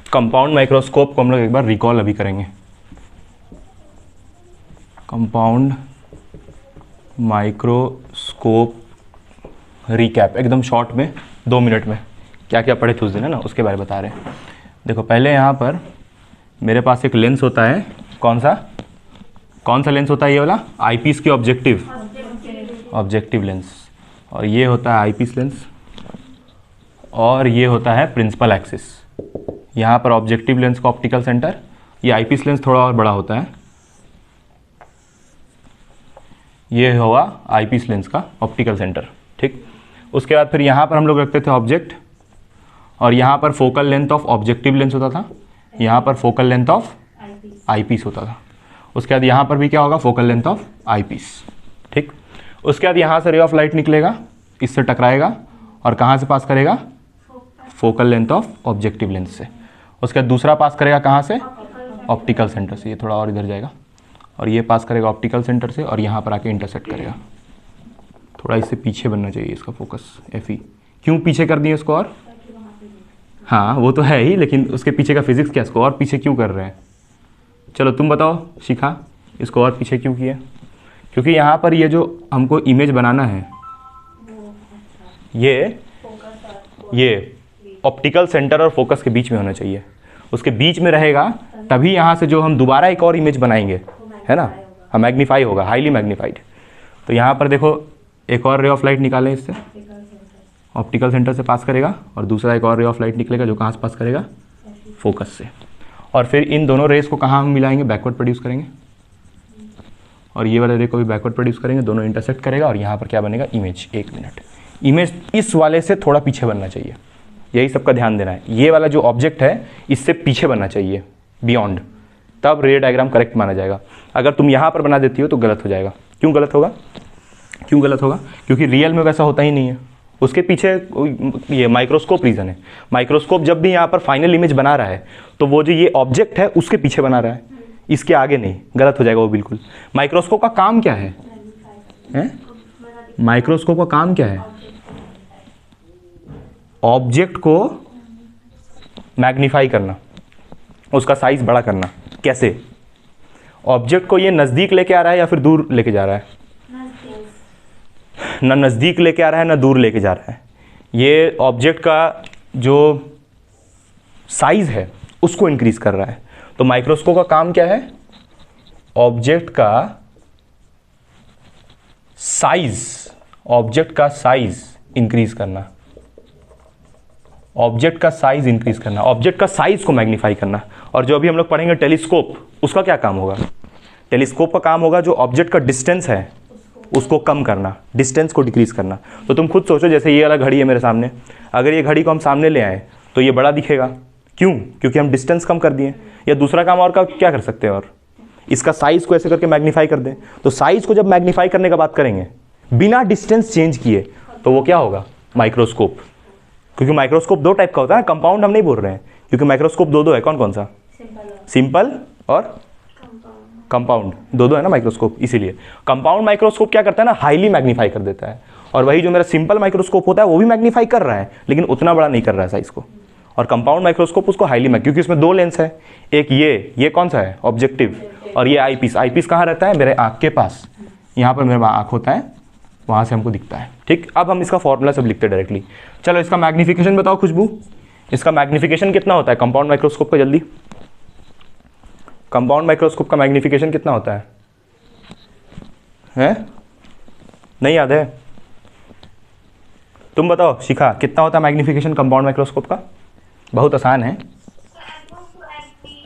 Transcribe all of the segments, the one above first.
Compound microscope को हम लोग एक बार रिकॉल अभी करेंगे। कंपाउंड माइक्रोस्कोप रिकैप, एकदम शॉर्ट में 2 मिनट में क्या क्या पढ़े थे उस दिन, है ना, उसके बारे में बता रहे हैं। देखो पहले यहाँ पर मेरे पास एक लेंस होता है, कौन सा लेंस होता है, ये वाला आईपीस की ऑब्जेक्टिव लेंस, और ये होता है आईपीस लेंस, और ये होता है प्रिंसिपल एक्सिस। यहाँ पर ऑब्जेक्टिव लेंस का ऑप्टिकल सेंटर, ये आईपीस लेंस थोड़ा और बड़ा होता है, ये हुआ आईपीस लेंस का ऑप्टिकल सेंटर, ठीक। उसके बाद फिर यहाँ पर हम लोग रखते थे ऑब्जेक्ट, और यहाँ पर focal length of objective lens होता था, यहाँ पर फोकल लेंथ ऑफ आईपीस होता था। उसके बाद यहाँ पर भी क्या होगा, फोकल लेंथ ऑफ आईपीस, ठीक। उसके बाद यहाँ से रे ऑफ लाइट निकलेगा, इससे टकराएगा और कहाँ से पास करेगा, focal length of objective lens से। उसके बाद दूसरा पास करेगा कहाँ से, ऑप्टिकल सेंटर से, ये थोड़ा और इधर जाएगा, और ये पास करेगा ऑप्टिकल सेंटर से और यहाँ पर आके इंटरसेक्ट करेगा। थोड़ा इससे पीछे बनना चाहिए इसका फोकस, एफई क्यों पीछे कर दिए इसको, और हाँ वो तो है ही, लेकिन उसके पीछे का फिजिक्स क्या, इसको और पीछे क्यों कर रहे हैं, चलो तुम बताओ शिखा, इसको और पीछे क्यों किया। क्योंकि यहाँ पर ये जो हमको इमेज बनाना है, ये ऑप्टिकल सेंटर और फोकस के बीच में होना चाहिए, उसके बीच में रहेगा, तभी यहाँ से जो हम दोबारा एक और इमेज बनाएंगे, है ना, हम मैग्नीफाई होगा, हाईली मैग्नीफाइड। तो यहाँ पर देखो एक और रे ऑफ लाइट निकालें, इससे ऑप्टिकल सेंटर से पास करेगा, और दूसरा एक और रे ऑफ लाइट निकलेगा जो कहाँ से पास करेगा, फोकस से। और फिर इन दोनों रेस को कहाँ हम मिलाएंगे, बैकवर्ड प्रोड्यूस करेंगे, और ये वाले रे को भी बैकवर्ड प्रोड्यूस करेंगे, दोनों इंटरसेक्ट करेगा, और यहाँ पर क्या बनेगा, इमेज। 1 मिनट, इमेज इस वाले से थोड़ा पीछे बनना चाहिए, यही सबका ध्यान देना है। ये वाला जो ऑब्जेक्ट है इससे पीछे बनना चाहिए, बियॉन्ड, तब रे डायग्राम करेक्ट माना जाएगा। अगर तुम यहाँ पर बना देती हो तो गलत हो जाएगा। क्यों गलत होगा, क्योंकि रियल में वैसा होता ही नहीं है, उसके पीछे ये माइक्रोस्कोप रीज़न है। माइक्रोस्कोप जब भी यहाँ पर फाइनल इमेज बना रहा है तो वो जो ये ऑब्जेक्ट है उसके पीछे बना रहा है, इसके आगे नहीं, गलत हो जाएगा वो बिल्कुल। माइक्रोस्कोप का काम क्या है, माइक्रोस्कोप का काम क्या है, ऑब्जेक्ट को मैग्नीफाई करना, उसका साइज बड़ा करना। कैसे, ऑब्जेक्ट को ये नज़दीक लेके आ रहा है या फिर दूर लेके जा रहा है, ना नज़दीक लेके आ रहा है ना दूर लेके जा रहा है, ये ऑब्जेक्ट का जो साइज़ है उसको इंक्रीज़ कर रहा है। तो माइक्रोस्कोप का काम क्या है, ऑब्जेक्ट का साइज इंक्रीज करना, ऑब्जेक्ट का साइज को मैग्नीफाई करना। और जो अभी हम लोग पढ़ेंगे टेलीस्कोप, उसका क्या काम होगा, टेलीस्कोप का काम होगा जो ऑब्जेक्ट का डिस्टेंस है उसको कम करना, डिस्टेंस को डिक्रीज करना। तो तुम खुद सोचो, जैसे ये वाला घड़ी है मेरे सामने, अगर ये घड़ी को हम सामने ले आए तो ये बड़ा दिखेगा, क्यों, क्योंकि हम डिस्टेंस कम कर दिए। या दूसरा काम और का क्या कर सकते हैं, और इसका साइज़ को ऐसे करके मैग्नीफाई कर दें। तो साइज़ को जब मैग्नीफाई करने का बात करेंगे बिना डिस्टेंस चेंज किए, तो वो क्या होगा, माइक्रोस्कोप। क्योंकि माइक्रोस्कोप 2 टाइप का होता है, कंपाउंड हम नहीं बोल रहे हैं, क्योंकि माइक्रोस्कोप 2 है, कौन कौन सा, सिंपल और कंपाउंड, 2 है ना माइक्रोस्कोप। इसीलिए कंपाउंड माइक्रोस्कोप क्या करता है ना, हाईली मैग्नीफाई कर देता है, और वही जो मेरा सिंपल माइक्रोस्कोप होता है वो भी मैग्नीफाई कर रहा है लेकिन उतना बड़ा नहीं कर रहा है साइज को। और कंपाउंड माइक्रोस्कोप उसको हाईली क्योंकि इसमें 2 लेंस है, एक ये कौन सा है, ऑब्जेक्टिव, और ये आईपीस कहाँ रहता है, मेरे आँख के पास, यहाँ पर मेरा आँख होता है, वहाँ से हमको दिखता है, ठीक। अब हम इसका फॉर्मूला सब लिखते हैं डायरेक्टली। चलो इसका मैग्नीफिकेशन बताओ खुशबू, इसका मैग्नीफिकेशन कितना होता है कंपाउंड माइक्रोस्कोप का, जल्दी, कंपाउंड माइक्रोस्कोप का मैग्नीफिकेशन कितना होता है, नहीं याद है, तुम बताओ शिखा, कितना होता है मैग्नीफिकेशन कंपाउंड माइक्रोस्कोप का, बहुत आसान है,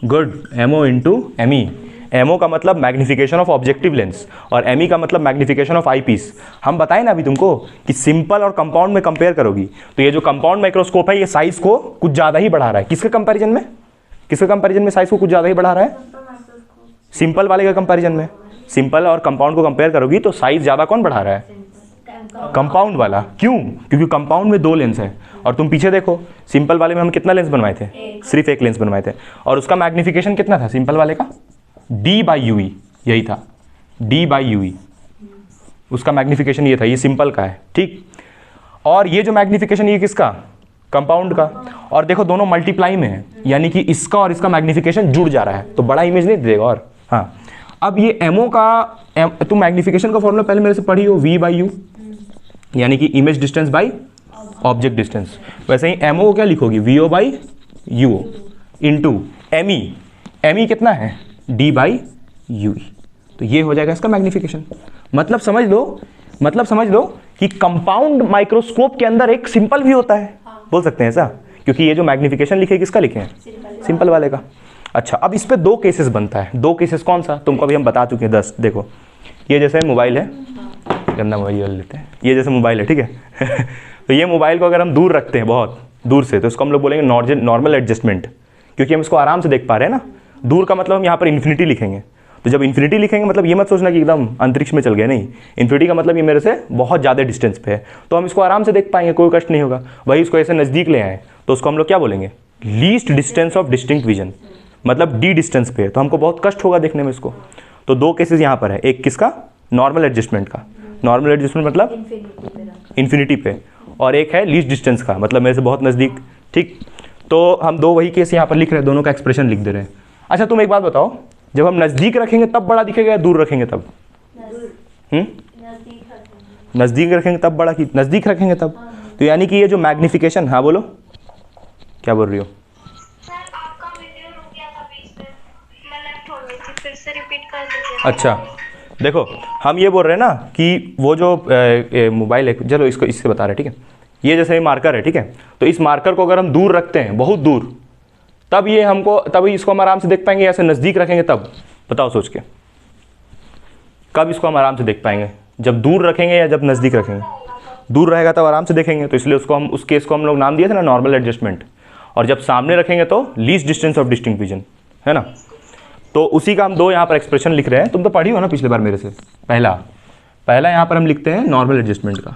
good, MO into ME. MO का मतलब मैग्नीफिकेशन ऑफ ऑब्जेक्टिव लेंस और एमई का मतलब मैग्नीफिकेशन ऑफ आईपीस। हम बताएं ना अभी तुमको कि सिंपल और कंपाउंड में कंपेयर करोगी तो ये जो कंपाउंड माइक्रोस्कोप है ये साइज को कुछ ज़्यादा ही बढ़ा रहा है, किसके कंपैरिजन में साइज को कुछ ज़्यादा ही बढ़ा रहा है, सिंपल वाले के कंपैरिजन में। सिंपल और कंपाउंड को कंपेयर करोगी तो साइज ज़्यादा कौन बढ़ा रहा है, कंपाउंड वाला। क्यों, क्योंकि कंपाउंड में 2 लेंस है, और तुम पीछे देखो सिंपल वाले में हम कितना लेंस बनवाए थे, सिर्फ एक लेंस बनवाए थे, और उसका मैग्नीफिकेशन कितना था सिंपल वाले का, D/UE, यही था D/UE, उसका मैग्नीफिकेशन ये था, ये सिंपल का है, ठीक। और ये जो मैग्नीफिकेशन ये किसका, कंपाउंड का। और देखो दोनों मल्टीप्लाई में है, यानी कि इसका और इसका मैग्निफिकेशन जुड़ जा रहा है, तो बड़ा इमेज नहीं देगा। और हाँ, अब ये एमओ का तुम मैग्निफिकेशन का फॉर्मूला पहले मेरे से पढ़ी हो, वी बाई यू, यानी कि image distance by object distance. वैसे ही एमओ को क्या लिखोगी, V O by U O into M E. M E कितना है, डी बाई यू ई। तो ये हो जाएगा इसका मैग्निफिकेशन। मतलब समझ लो कि कंपाउंड माइक्रोस्कोप के अंदर एक सिंपल भी होता है, बोल सकते हैं ऐसा, क्योंकि ये जो मैग्निफिकेशन लिखे किसका लिखे हैं, सिंपल वाले का। अच्छा, अब इस पे दो केसेस बनता है। दो केसेस कौन सा, तुमको अभी हम बता चुके हैं 10। देखो ये जैसे मोबाइल है, गंदा मोबाइल लेते हैं, ये जैसे मोबाइल है, ठीक है तो ये मोबाइल को अगर हम दूर रखते हैं बहुत दूर से, तो इसको हम लोग बोलेंगे नॉर्मल एडजस्टमेंट, क्योंकि हम इसको आराम से देख पा रहे हैं ना। दूर का मतलब हम यहाँ पर इन्फिनिटी लिखेंगे। तो जब इन्फिनिटी लिखेंगे मतलब ये मत सोचना कि एकदम अंतरिक्ष में चल गए, नहीं। इन्फिनिटी का मतलब ये मेरे से बहुत ज़्यादा डिस्टेंस पे है, तो हम इसको आराम से देख पाएंगे, कोई कष्ट नहीं होगा। वही इसको ऐसे नज़दीक ले आए तो उसको हम लोग क्या बोलेंगे, least distance of distinct vision, मतलब डी डिस्टेंस पे है, तो हमको बहुत कष्ट होगा देखने में इसको। तो दो केसेस यहाँ पर है, एक किसका, नॉर्मल एडजस्टमेंट का, नॉर्मल एडजस्टमेंट मतलब इन्फिनिटी पे, और एक है लीस्ट डिस्टेंस का, मतलब मेरे से बहुत नज़दीक, ठीक। तो हम दो वही केस यहाँ पर लिख रहे हैं, दोनों का एक्सप्रेशन लिख दे रहे हैं। अच्छा तुम एक बात बताओ, जब हम नज़दीक रखेंगे तब बड़ा दिखेगा या दूर रखेंगे तब? नज़दीक रखेंगे तब बड़ा, कि नज़दीक रखेंगे तब? तो यानी कि ये जो मैग्निफिकेशन, हाँ बोलो क्या बोल रही हो? आपका वीडियो रुक गया था बीच में, मैं लेफ्ट हो गई थी, फिर से रिपीट कर दीजिए। अच्छा देखो, हम ये बोल रहे हैं ना कि वो जो मोबाइल है, चलो इसको इससे बता रहे हैं, ठीक है। ये जैसे मार्कर है, ठीक है, तो इस मार्कर को अगर हम दूर रखते हैं, बहुत दूर, तब ये हमको, तभी इसको हम आराम से देख पाएंगे, ऐसे नज़दीक रखेंगे तब? बताओ सोच के, कब इसको हम आराम से देख पाएंगे, जब दूर रखेंगे या जब नज़दीक रखेंगे? दूर रहेगा तब आराम से देखेंगे, तो इसलिए उसको हम, उस केस को हम लोग नाम दिए थे ना नॉर्मल एडजस्टमेंट। और जब सामने रखेंगे तो least distance of distinct vision, है ना। तो उसी का हम दो यहाँ पर एक्सप्रेशन लिख रहे हैं। तुम तो पढ़ी हो ना पिछले बार मेरे से। पहला यहाँ पर हम लिखते हैं नॉर्मल एडजस्टमेंट का,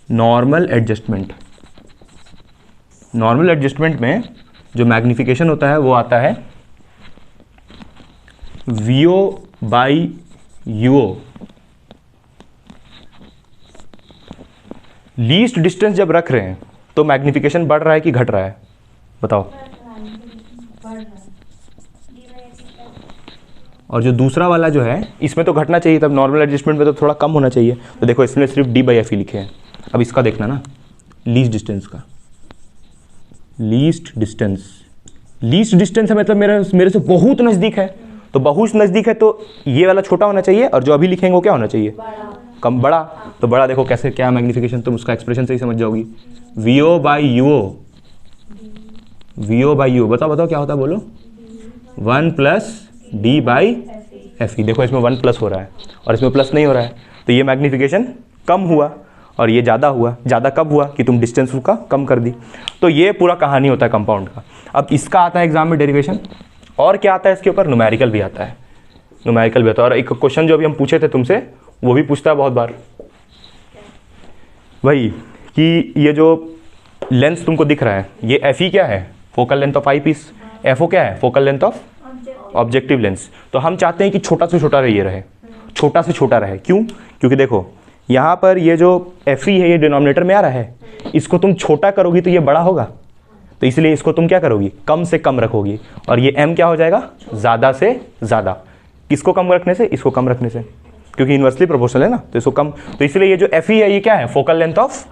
नॉर्मल एडजस्टमेंट। नॉर्मल एडजस्टमेंट में जो मैग्निफिकेशन होता है वो आता है VO by UO. Least distance जब रख रहे हैं तो मैग्निफिकेशन बढ़ रहा है कि घट रहा है, बताओ? और जो दूसरा वाला जो है, इसमें तो घटना चाहिए, तब नॉर्मल एडजस्टमेंट में तो थोड़ा कम होना चाहिए। तो देखो इसमें सिर्फ डी बाई एफ ही लिखे हैं। अब इसका देखना ना, लीस्ट डिस्टेंस का, लीस्ट डिस्टेंस है मतलब मेरे से बहुत नज़दीक है, तो बहुत नज़दीक है तो ये वाला छोटा होना चाहिए, और जो अभी लिखेंगे वो क्या होना चाहिए, कम, बड़ा। तो बड़ा देखो कैसे, क्या मैग्निफिकेशन, तुम उसका एक्सप्रेशन से ही समझ जाओगी। VO by UO, VO by U, बताओ क्या होता है, बोलो? 1 plus D by F E. देखो इसमें 1 प्लस हो रहा है और इसमें प्लस नहीं हो रहा है, तो ये मैग्निफिकेशन कम हुआ और ये ज़्यादा हुआ। ज़्यादा कब हुआ कि तुम डिस्टेंस उसका कम कर दी। तो ये पूरा कहानी होता है कंपाउंड का। अब इसका आता है एग्जाम में डेरिवेशन, और क्या आता है इसके ऊपर, न्यूमेरिकल भी आता है। न्यूमेरिकल भी आता है, और एक क्वेश्चन जो अभी हम पूछे थे तुमसे वो भी पूछता है बहुत बार, वही कि ये जो लेंस तुमको दिख रहा है, ये एफ ई क्या है, focal length of eyepiece, F O क्या है, focal length of objective lens. तो हम चाहते हैं कि छोटा से छोटा ये रहे, छोटा से छोटा रहे। क्यों? क्योंकि देखो यहाँ पर ये जो एफ ई है ये डिनोमिनेटर में आ रहा है, इसको तुम छोटा करोगी तो ये बड़ा होगा, तो इसलिए इसको तुम क्या करोगी, कम से कम रखोगी। और ये m क्या हो जाएगा, ज़्यादा से ज़्यादा। किसको कम रखने से, इसको कम रखने से, क्योंकि इन्वर्सली प्रोपोर्शनल है ना, तो इसको कम। तो इसलिए ये जो एफ ई है ये क्या है, focal length of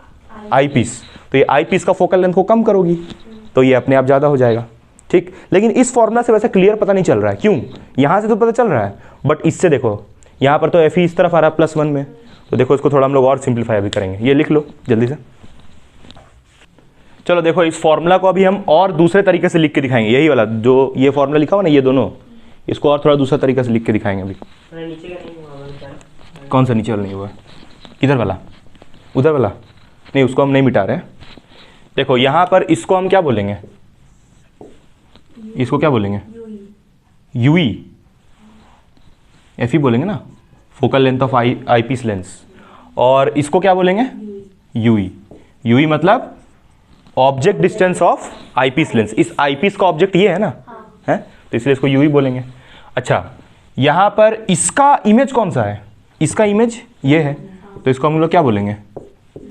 eyepiece. तो ये आई पीस का फोकल लेंथ को कम करोगी तो ये अपने आप ज़्यादा हो जाएगा, ठीक। लेकिन इस फॉर्मूला से वैसे क्लियर पता नहीं चल रहा है, क्यों? यहाँ से तो पता चल रहा है, बट इससे देखो यहाँ पर तो एफ ई इस तरफ आ रहा है +1 में, तो देखो इसको थोड़ा हम लोग और सिंप्लीफाई भी करेंगे। ये लिख लो जल्दी से। चलो देखो इस फॉर्मूला को अभी हम और दूसरे तरीके से लिख के दिखाएंगे। यही वाला जो ये फॉर्मूला लिखा हुआ ना, ये दोनों, इसको और थोड़ा दूसरा तरीके से लिख के दिखाएंगे अभी। नीचे का नहीं हुआ, कौन सा नीचे वाला नहीं हुआ? किधर वाला? उधर वाला नहीं, उसको हम नहीं मिटा रहे हैं। देखो यहाँ पर इसको हम क्या बोलेंगे, इसको क्या बोलेंगे, यूई, एफ ई बोलेंगे ना, focal length of eyepiece lens. और इसको क्या बोलेंगे, यूई। यूई मतलब object distance of eyepiece lens. इस आई पीस का ऑब्जेक्ट ये है ना, है, तो इसलिए इसको यूई बोलेंगे। अच्छा यहाँ पर इसका इमेज कौन सा है, इसका इमेज ये है, तो इसको हम लोग क्या बोलेंगे,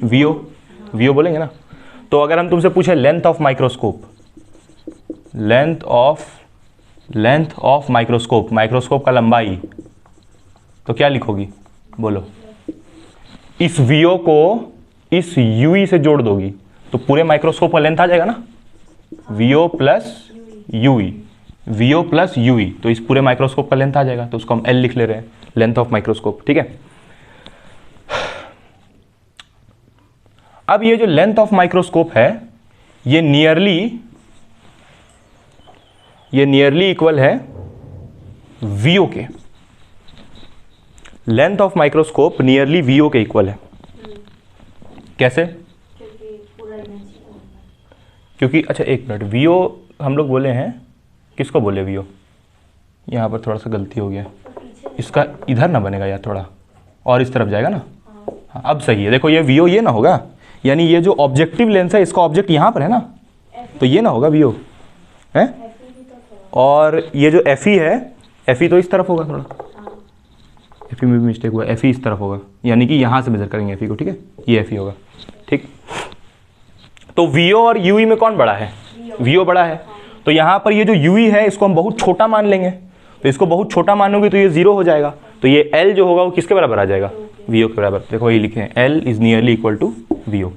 वीओ, वीओ बोलेंगे ना। तो अगर हम तुमसे पूछे length of microscope, length of microscope, microscope का लंबाई, तो क्या लिखोगी बोलो? इस VO को इस UE से जोड़ दोगी तो पूरे माइक्रोस्कोप का लेंथ आ जाएगा ना, VO plus UE, VO plus UE, तो इस पूरे माइक्रोस्कोप का लेंथ आ जाएगा, तो उसको हम L लिख ले रहे हैं, लेंथ ऑफ माइक्रोस्कोप। ठीक है, अब ये जो लेंथ ऑफ माइक्रोस्कोप है ये नियरली इक्वल है VO के। Length of microscope nearly VO के इक्वल है। कैसे? क्योंकि अच्छा एक मिनट, VO हम लोग बोले हैं, किसको बोले VO? यहाँ पर थोड़ा सा गलती हो गया, इसका इधर ना बनेगा यार, थोड़ा और इस तरफ जाएगा ना। हाँ अब सही है, देखो ये VO ये ना होगा, यानी ये जो ऑब्जेक्टिव लेंस है इसका ऑब्जेक्ट यहाँ पर है ना, तो ये ना होगा VO है, और ये जो FE है, FE तो इस तरफ होगा, थोड़ा FE में भी मिस्टेक हुआ, FE इस तरफ होगा, यानी कि यहाँ से मेजर करेंगे FE को। ठीक है, ये FE होगा। ठीक, तो VO और UE में कौन बड़ा है? VO बड़ा है। तो यहाँ पर ये जो UE है इसको हम बहुत छोटा मान लेंगे, तो इसको बहुत छोटा मानोगे तो ये 0 हो जाएगा, तो ये L जो होगा वो किसके बराबर आ जाएगा? VO के बराबर। देखो ये लिखे हैं L is nearly equal to VO।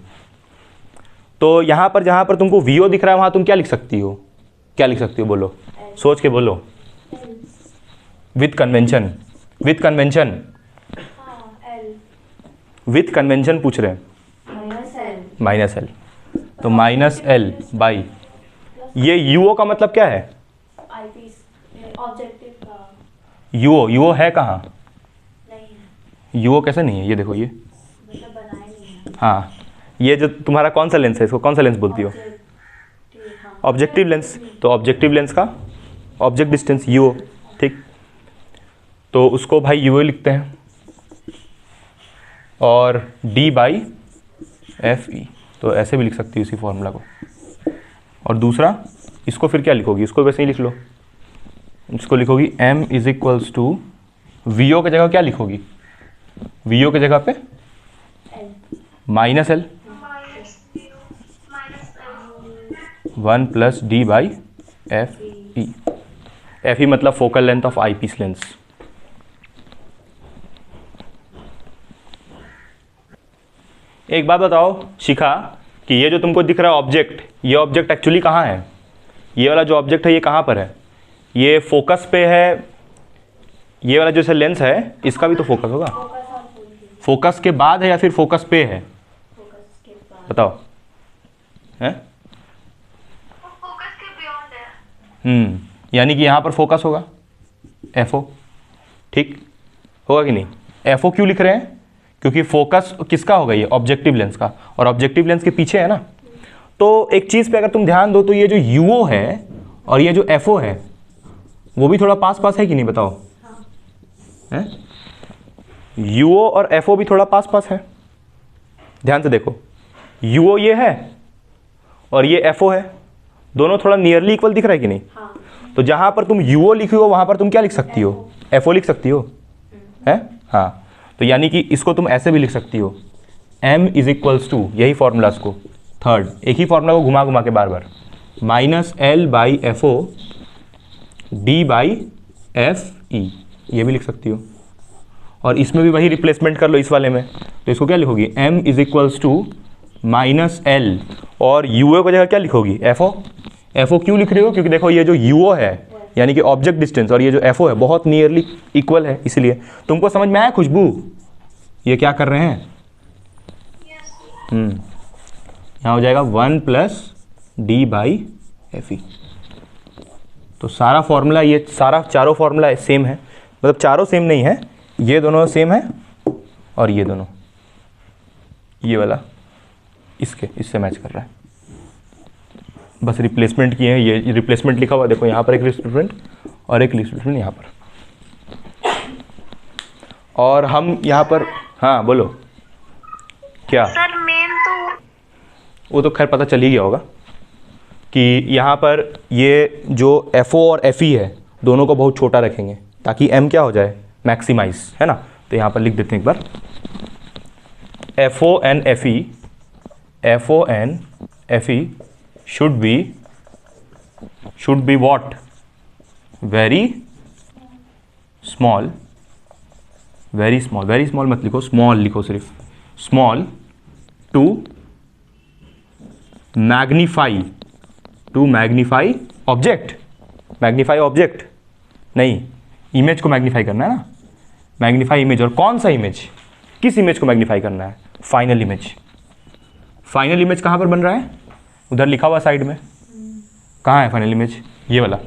तो यहाँ पर जहाँ पर तुमको VO दिख रहा है वहाँ तुम क्या लिख सकती हो? क्या लिख सकती हो बोलो, सोच के बोलो। With convention, with convention, with convention पूछ रहे हैं, माइनस L, तो माइनस L बाई ये UO का मतलब क्या है? UO है कहाँ? UO कैसे नहीं है? ये देखो ये, हाँ ये जो तुम्हारा कौन सा लेंस है, इसको कौन सा लेंस बोलती हो? Objective lens. तो ऑब्जेक्टिव लेंस का ऑब्जेक्ट डिस्टेंस UO। ठीक, तो उसको भाई UO लिखते हैं, और D बाई FE, तो ऐसे भी लिख सकती है इसी फॉर्मूला को। और दूसरा इसको फिर क्या लिखोगी? इसको वैसे ही लिख लो, इसको लिखोगी M is equals to VO की जगह क्या लिखोगी? VO की जगह पे minus L, 1 plus D by FE। FE मतलब focal length of eyepiece lens. एक बात बताओ शिखा, कि ये जो तुमको दिख रहा है ऑब्जेक्ट, ये ऑब्जेक्ट एक्चुअली कहाँ है? ये वाला जो ऑब्जेक्ट है ये कहाँ पर है? ये फोकस पे है, ये वाला जैसे लेंस है इसका भी तो फोकस होगा। फोकस के बाद है या फिर फोकस पे है? बताओ हैं? फोकस के बियॉन्ड है। यानी कि यहाँ पर फोकस होगा FO। ठीक होगा कि नहीं? FO क्यों लिख रहे हैं? क्योंकि फोकस किसका होगा? ये ऑब्जेक्टिव लेंस का, और ऑब्जेक्टिव लेंस के पीछे है ना। तो एक चीज़ पे अगर तुम ध्यान दो तो ये जो UO है और ये जो FO है वो भी थोड़ा पास पास है कि नहीं? बताओ हैं? UO और FO भी थोड़ा पास पास है, ध्यान से देखो। UO ये है और ये FO है, दोनों थोड़ा नियरली इक्वल दिख रहा है कि नहीं? तो जहां पर तुम UO लिखी हो वहां पर तुम क्या लिख सकती हो? FO लिख सकती हो है? हाँ, तो यानी कि इसको तुम ऐसे भी लिख सकती हो, M इज इक्वल्स टू, यही फॉर्मूलाज को, थर्ड एक ही फॉर्मूला को घुमा घुमा के बार बार, minus L by FO D by FE, ये भी लिख सकती हो। और इसमें भी वही रिप्लेसमेंट कर लो इस वाले में, तो इसको क्या लिखोगी? M is equals to minus L, और UO की जगह क्या लिखोगी? FO। FO क्यों लिख रहे हो? क्योंकि देखो ये जो UO है यानी कि ऑब्जेक्ट डिस्टेंस और ये जो FO है बहुत नियरली इक्वल है, इसलिए। तुमको समझ में आया खुशबू ये क्या कर रहे हैं? यहाँ हो जाएगा 1 प्लस D बाई FE। तो सारा फॉर्मूला, ये सारा चारों फॉर्मूला सेम है, मतलब चारों सेम नहीं है, ये दोनों सेम है और ये दोनों, ये वाला इससे मैच कर रहा है, बस रिप्लेसमेंट किए हैं। ये रिप्लेसमेंट लिखा हुआ देखो, यहाँ पर एक रिप्लेसमेंट और एक रिप्लेसमेंट यहाँ पर, और हम यहाँ पर, हाँ बोलो क्या? सर मेन तो वो तो खैर पता चल ही गया होगा कि यहाँ पर ये जो FO और FE है दोनों को बहुत छोटा रखेंगे ताकि M क्या हो जाए? मैक्सिमाइज, है ना। तो यहाँ पर लिख देते हैं एक बार, FO and FE, FO and FE should be what? Very small, very small मत लिखो, small लिखो सिर्फ, small to magnify object, magnify object नहीं, इमेज को मैग्नीफाई करना है ना, मैग्नीफाई इमेज। और कौन सा इमेज, किस इमेज को मैग्नीफाई करना है? Final image. फाइनल इमेज कहाँ पर बन रहा है? उधर लिखा हुआ साइड में, कहाँ है फाइनल इमेज? ये वाला,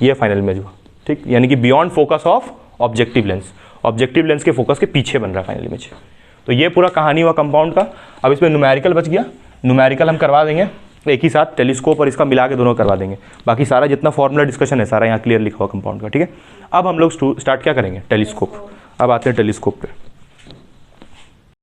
ये फाइनल इमेज हुआ, ठीक। यानी कि beyond focus of objective lens, objective lens के फोकस के पीछे बन रहा है फाइनल इमेज। तो ये पूरा कहानी हुआ कंपाउंड का। अब इसमें न्यूमेरिकल बच गया, न्यूमेरिकल हम करवा देंगे एक ही साथ, टेलीस्कोप और इसका मिला के दोनों करवा देंगे। बाकी सारा जितना फॉर्मूला डिस्कशन है सारा यहाँ क्लियर लिखा हुआ कंपाउंड का, ठीक है। अब हम लोग स्टार्ट क्या करेंगे? टेलीस्कोप। अब आते हैं टेलीस्कोप पे।